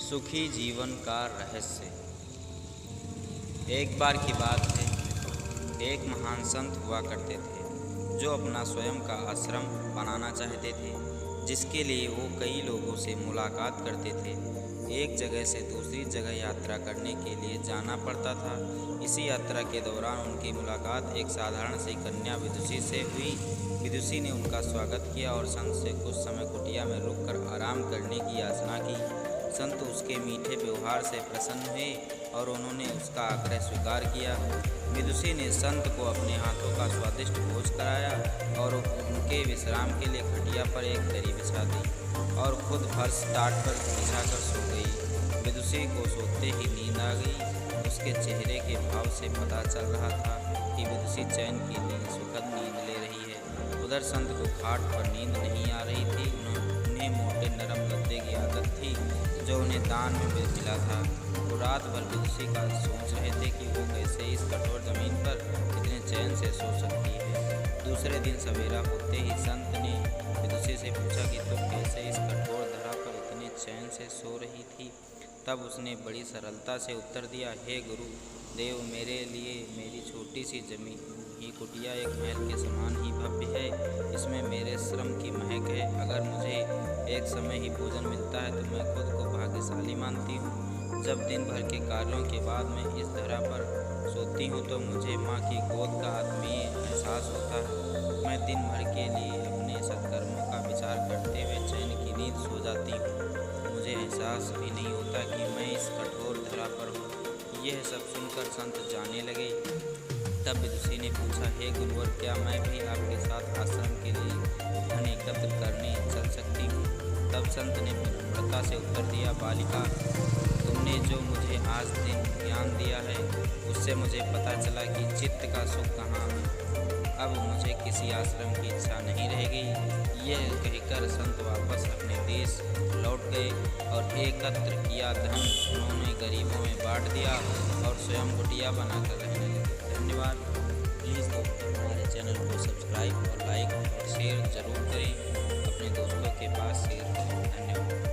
सुखी जीवन का रहस्य। एक बार की बात है, एक महान संत हुआ करते थे जो अपना स्वयं का आश्रम बनाना चाहते थे, जिसके लिए वो कई लोगों से मुलाकात करते थे। एक जगह से दूसरी जगह यात्रा करने के लिए जाना पड़ता था। इसी यात्रा के दौरान उनकी मुलाकात एक साधारण सी कन्या विदुषी से हुई। विदुषी ने उनका स्वागत किया और संत से कुछ समय कुटिया में रुककर आराम करने की याचना की। संत उसके मीठे व्यवहार से प्रसन्न हुए और उन्होंने उसका आग्रह स्वीकार किया। विदुषी ने संत को अपने हाथों का स्वादिष्ट भोज कराया और उनके विश्राम के लिए खटिया पर एक दरी बिछा दी और खुद फर्श टाट पर बिछाकर सो गई। विदुषी को सोते ही नींद आ गई। उसके चेहरे के भाव से पता चल रहा था कि विदुषी चैन की नींद, सुखद नींद ले रही है। उधर संत को खाट पर नींद नहीं आ रही थी। उन्हें मोटे नरम गद्दे की आदत थी जो उन्हें दान में मिला था। वो रात भर विदुषी का सोच रहे थे कि वो कैसे इस कठोर जमीन पर इतने चैन से सो सकती है। दूसरे दिन सवेरा होते ही संत ने विदुषी से पूछा कि तुम कैसे इस कठोर धरा पर इतने चैन से सो रही थी। तब उसने बड़ी सरलता से उत्तर दिया, हे गुरु देव, मेरे लिए मेरी छोटी सी जमीन ही कुटिया एक महल के समान ही भव्य है। इसमें मेरे श्रम की महक है। अगर मुझे एक समय ही भोजन मिलता है तो मैं खुद को भाग्यशाली मानती हूँ। जब दिन भर के कार्यों के बाद मैं इस धरा पर सोती हूँ तो मुझे माँ की गोद का आत्मीय एहसास होता है। मैं दिन भर के लिए अपने सत्कर्मों का विचार करते हुए चैन की नींद सो जाती हूँ। मुझे एहसास भी नहीं होता कि मैं इस कठोर धरा पर हूँ। यह सब सुनकर संत जाने लगे। तब विदुषी ने पूछा, हे गुरुवर, क्या मैं भी आपके साथ आश्रम के लिए धन एकत्र करने चल सकती हूँ? तब संत ने विनम्रता से उत्तर दिया, बालिका, तुमने जो मुझे आज दिन ज्ञान दिया है उससे मुझे पता चला कि चित्त का सुख कहाँ है। अब मुझे किसी आश्रम की इच्छा नहीं रह गई। यह कहकर संत वापस अपने देश लौट गए और एकत्र किया धन उन्होंने गरीबों में बांट दिया और स्वयं कुटिया बनाकर रहने लगे। धन्यवाद। प्लीज़ दोस्तों, हमारे चैनल को सब्सक्राइब और लाइक और शेयर ज़रूर करें। अपने दोस्तों के पास शेयर करें। धन्यवाद।